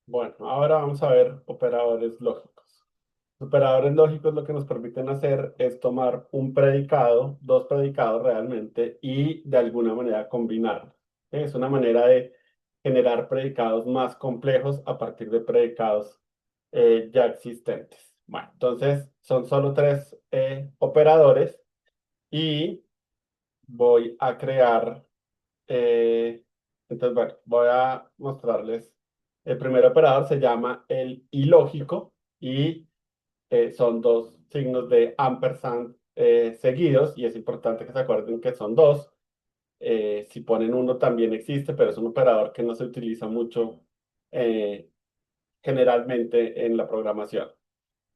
Bueno, ahora vamos a ver operadores lógicos. Los operadores lógicos lo que nos permiten hacer es tomar un predicado, dos predicados realmente, y de alguna manera combinarlos. ¿Sí? Es una manera de generar predicados más complejos a partir de predicados ya existentes. Bueno, entonces son solo tres operadores y voy a crear eh, entonces, bueno, voy a mostrarles. El primer operador se llama el ilógico y son dos signos de ampersand seguidos y es importante que se acuerden que son dos. Si ponen uno también existe, pero es un operador que no se utiliza mucho eh, generalmente en la programación.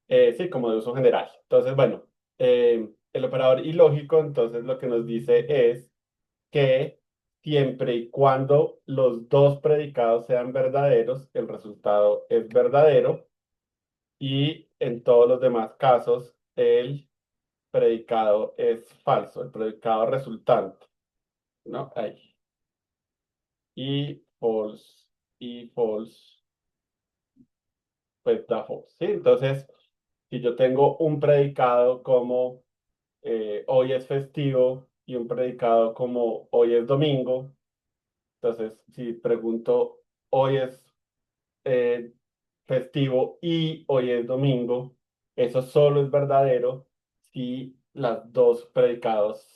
Sí, como de uso general. Entonces, bueno, el operador ilógico entonces lo que nos dice es que siempre y cuando los dos predicados sean verdaderos, el resultado es verdadero y en todos los demás casos el predicado es falso, el predicado resultante, ¿no? Ahí. Y false, y false, pues da false, ¿sí? Entonces, si yo tengo un predicado como hoy es festivo y un predicado como hoy es domingo, entonces si pregunto hoy es eh, festivo y hoy es domingo, eso solo es verdadero si las dos predicados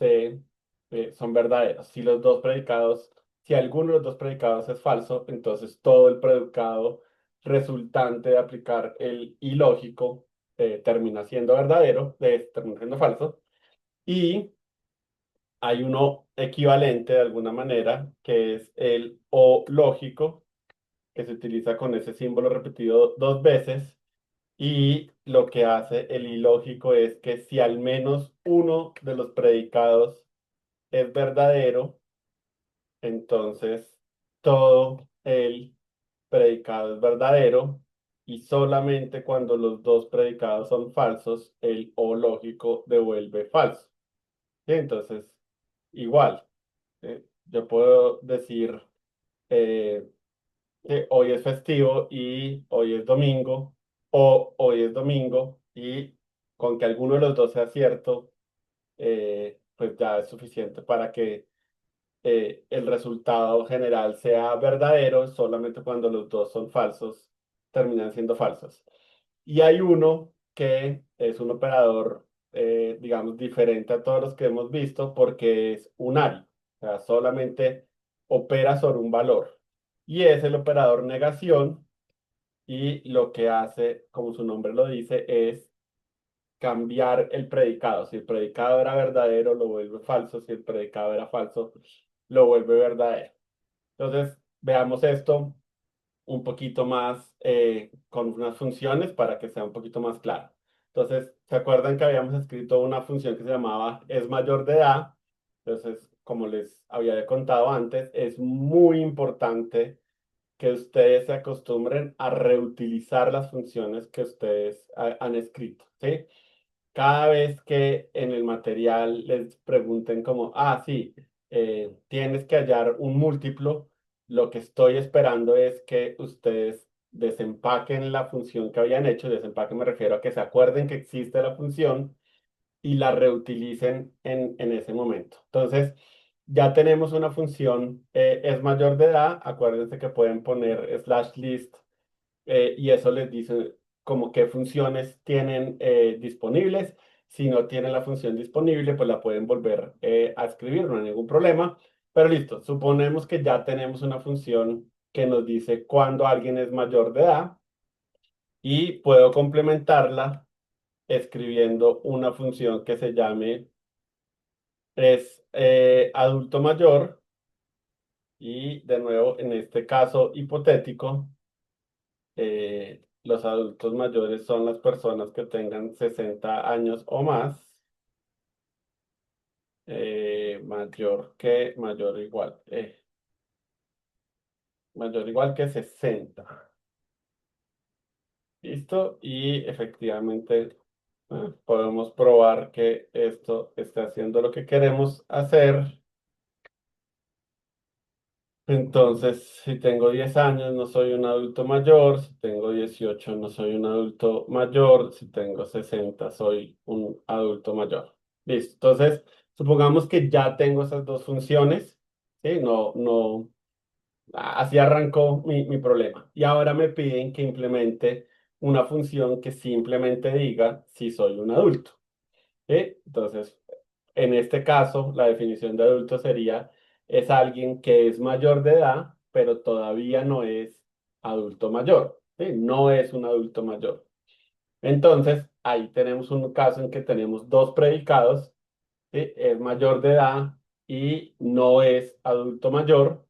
son verdaderos. Si los dos predicados, si alguno de los dos predicados es falso, entonces todo el predicado resultante de aplicar el ilógico termina siendo verdadero, termina siendo falso. Y hay uno equivalente de alguna manera, que es el o lógico, que se utiliza con ese símbolo repetido dos veces y lo que hace el ilógico es que si al menos uno de los predicados es verdadero, entonces todo el predicado es verdadero y solamente cuando los dos predicados son falsos, el o lógico devuelve falso. ¿Sí? Entonces, igual, yo puedo decir... que hoy es festivo y hoy es domingo, o hoy es domingo y con que alguno de los dos sea cierto, pues ya es suficiente para que el resultado general sea verdadero, solamente cuando los dos son falsos, terminan siendo falsos. Y hay uno que es un operador, digamos, diferente a todos los que hemos visto porque es unario, o sea, solamente opera sobre un valor. Y es el operador negación y lo que hace, como su nombre lo dice, es cambiar el predicado. Si el predicado era verdadero, lo vuelve falso. Si el predicado era falso, lo vuelve verdadero. Entonces, veamos esto un poquito más con unas funciones para que sea un poquito más claro. Entonces, ¿se acuerdan que habíamos escrito una función que se llamaba es mayor de edad? Entonces, como les había contado antes, es muy importante que ustedes se acostumbren a reutilizar las funciones que ustedes han escrito, ¿sí? Cada vez que en el material les pregunten como, ah, sí, tienes que hallar un múltiplo, lo que estoy esperando es que ustedes desempaquen la función que habían hecho, desempaquen me refiero a que se acuerden que existe la función y la reutilicen en ese momento. Entonces, ya tenemos una función, es mayor de edad, acuérdense que pueden poner slash list y eso les dice como qué funciones tienen disponibles. Si no tienen la función disponible, pues la pueden volver a escribir, no hay ningún problema. Pero listo, suponemos que ya tenemos una función que nos dice cuándo alguien es mayor de edad y puedo complementarla escribiendo una función que se llame es adulto mayor y de nuevo en este caso hipotético los adultos mayores son las personas que tengan 60 años o más, mayor o igual, mayor o igual que 60. ¿Listo? Y efectivamente podemos probar que esto está haciendo lo que queremos hacer. Entonces, si tengo 10 años, no soy un adulto mayor. Si tengo 18 no soy un adulto mayor. Si tengo 60 soy un adulto mayor. Listo. Entonces, supongamos que ya tengo esas dos funciones. ¿Sí? Así arrancó mi problema. Y ahora me piden que implemente una función que simplemente diga si soy un adulto. ¿Sí? Entonces, en este caso, la definición de adulto sería, es alguien que es mayor de edad, pero todavía no es adulto mayor. ¿Sí? No es un adulto mayor. Entonces, ahí tenemos un caso en que tenemos dos predicados, ¿sí? Es mayor de edad y no es adulto mayor,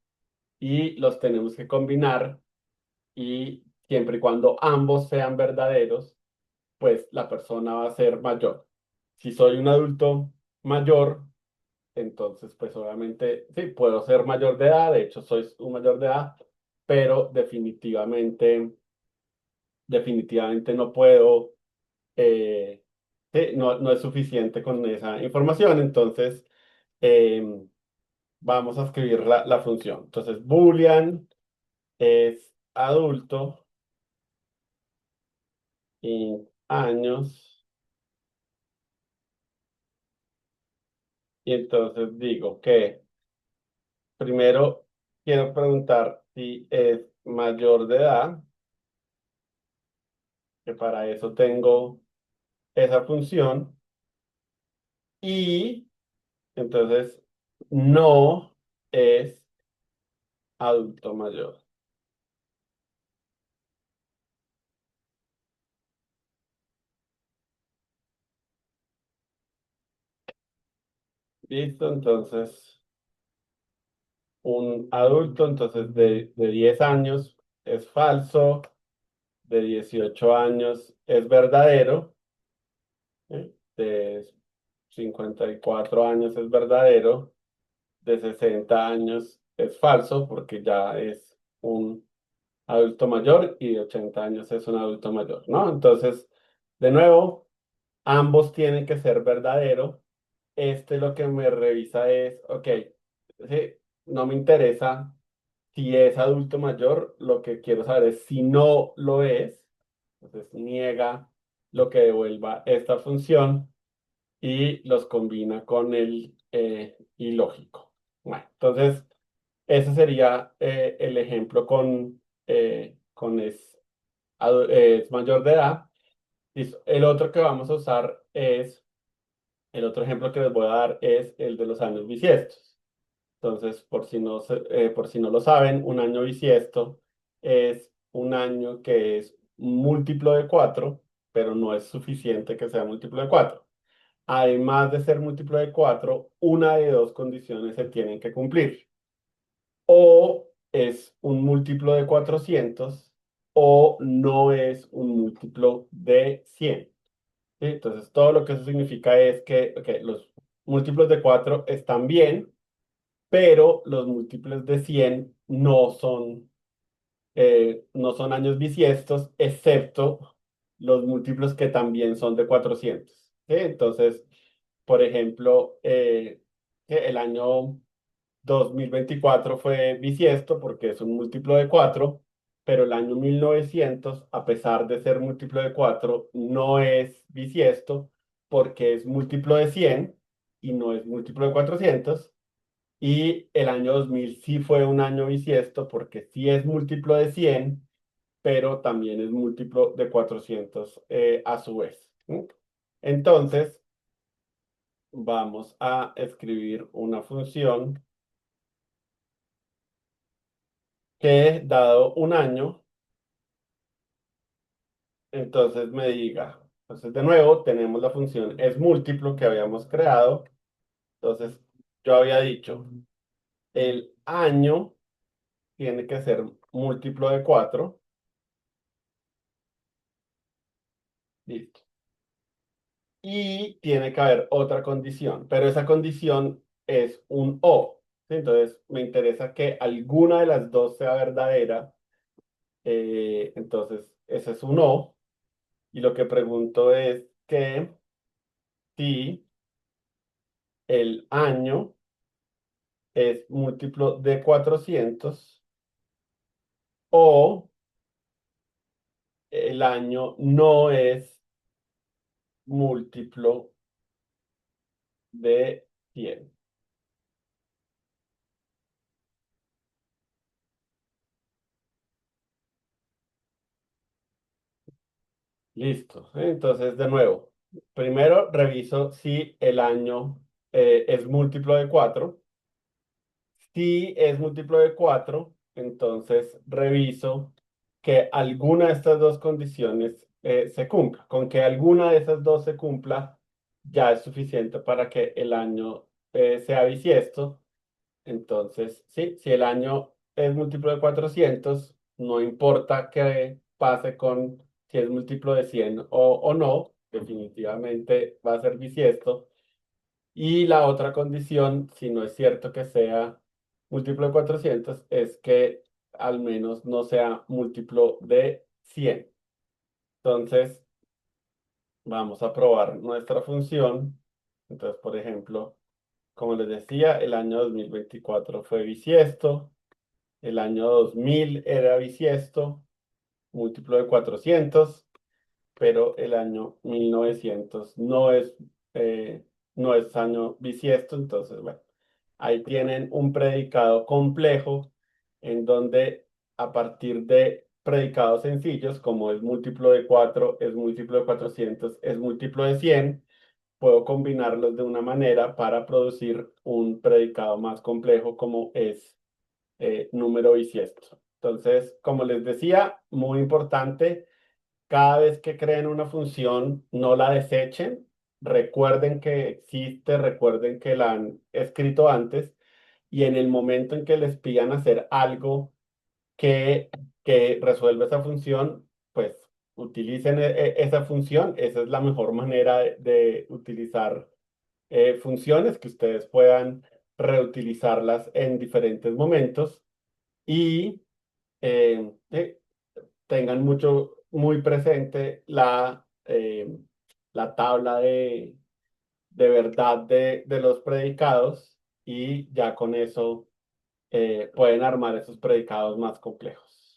y los tenemos que combinar, y siempre y cuando ambos sean verdaderos, pues la persona va a ser mayor. Si soy un adulto mayor, entonces pues obviamente sí, puedo ser mayor de edad, de hecho soy un mayor de edad, pero definitivamente no puedo, sí, no es suficiente con esa información, entonces em, vamos a escribir la función. Entonces, Boolean es adulto en años, y entonces digo que primero quiero preguntar si es mayor de edad, que para eso tengo esa función, y entonces no es adulto mayor. ¿Listo? Entonces, un adulto entonces de 10 años es falso, de 18 años es verdadero, ¿sí? De 54 años es verdadero, de 60 años es falso porque ya es un adulto mayor, y de 80 años es un adulto mayor, ¿no? Entonces, de nuevo, ambos tienen que ser verdadero. Este lo que me revisa es, ok, sí, no me interesa si es adulto mayor, lo que quiero saber es si no lo es, entonces niega lo que devuelva esta función y los combina con el ilógico. Bueno, entonces ese sería el ejemplo con es mayor de edad. Listo. El otro que vamos a usar el otro ejemplo que les voy a dar es el de los años bisiestos. Entonces, por si no lo saben, un año bisiesto es un año que es múltiplo de 4, pero no es suficiente que sea múltiplo de 4. Además de ser múltiplo de 4, una de dos condiciones se tienen que cumplir. O es un múltiplo de 400 o no es un múltiplo de 100. ¿Sí? Entonces, todo lo que eso significa es que ok, los múltiplos de 4 están bien, pero los múltiplos de 100 no son años bisiestos, excepto los múltiplos que también son de 400. ¿Sí? Entonces, por ejemplo, que el año 2024 fue bisiesto porque es un múltiplo de 4, pero el año 1900, a pesar de ser múltiplo de 4, no es bisiesto porque es múltiplo de 100 y no es múltiplo de 400. Y el año 2000 sí fue un año bisiesto porque sí es múltiplo de 100, pero también es múltiplo de 400 a su vez. ¿Sí? Entonces, vamos a escribir una función que, dado un año, entonces me diga. Entonces, de nuevo, tenemos la función es múltiplo que habíamos creado. Entonces, yo había dicho, el año tiene que ser múltiplo de 4. Listo. Y tiene que haber otra condición, pero esa condición es un o. ¿Sí? Entonces, me interesa que alguna de las dos sea verdadera. Entonces, ese es un o. Y lo que pregunto es que si el año es múltiplo de 400 o el año no es múltiplo de 100. Listo. Entonces, de nuevo, primero reviso si el año es múltiplo de 4. Si es múltiplo de 4, entonces reviso que alguna de estas dos condiciones se cumpla. Con que alguna de esas dos se cumpla, ya es suficiente para que el año sea bisiesto. Entonces, sí, si el año es múltiplo de 400, no importa qué pase con si es múltiplo de 100 o no, definitivamente va a ser bisiesto. Y la otra condición, si no es cierto que sea múltiplo de 400, es que al menos no sea múltiplo de 100. Entonces, vamos a probar nuestra función. Entonces, por ejemplo, como les decía, el año 2024 fue bisiesto, el año 2000 era bisiesto, múltiplo de 400, pero el año 1900 no es año bisiesto, entonces, bueno, ahí tienen un predicado complejo en donde a partir de predicados sencillos, como es múltiplo de 4 es múltiplo de 400 es múltiplo de 100 puedo combinarlos de una manera para producir un predicado más complejo como es número bisiesto. Entonces, como les decía, muy importante cada vez que creen una función, no la desechen. Recuerden que existe, recuerden que la han escrito antes y en el momento en que les pidan hacer algo que, que resuelva esa función, pues utilicen esa función. Esa es la mejor manera de utilizar funciones que ustedes puedan reutilizarlas en diferentes momentos y tengan muy presente la tabla de verdad de los predicados y ya con eso pueden armar esos predicados más complejos.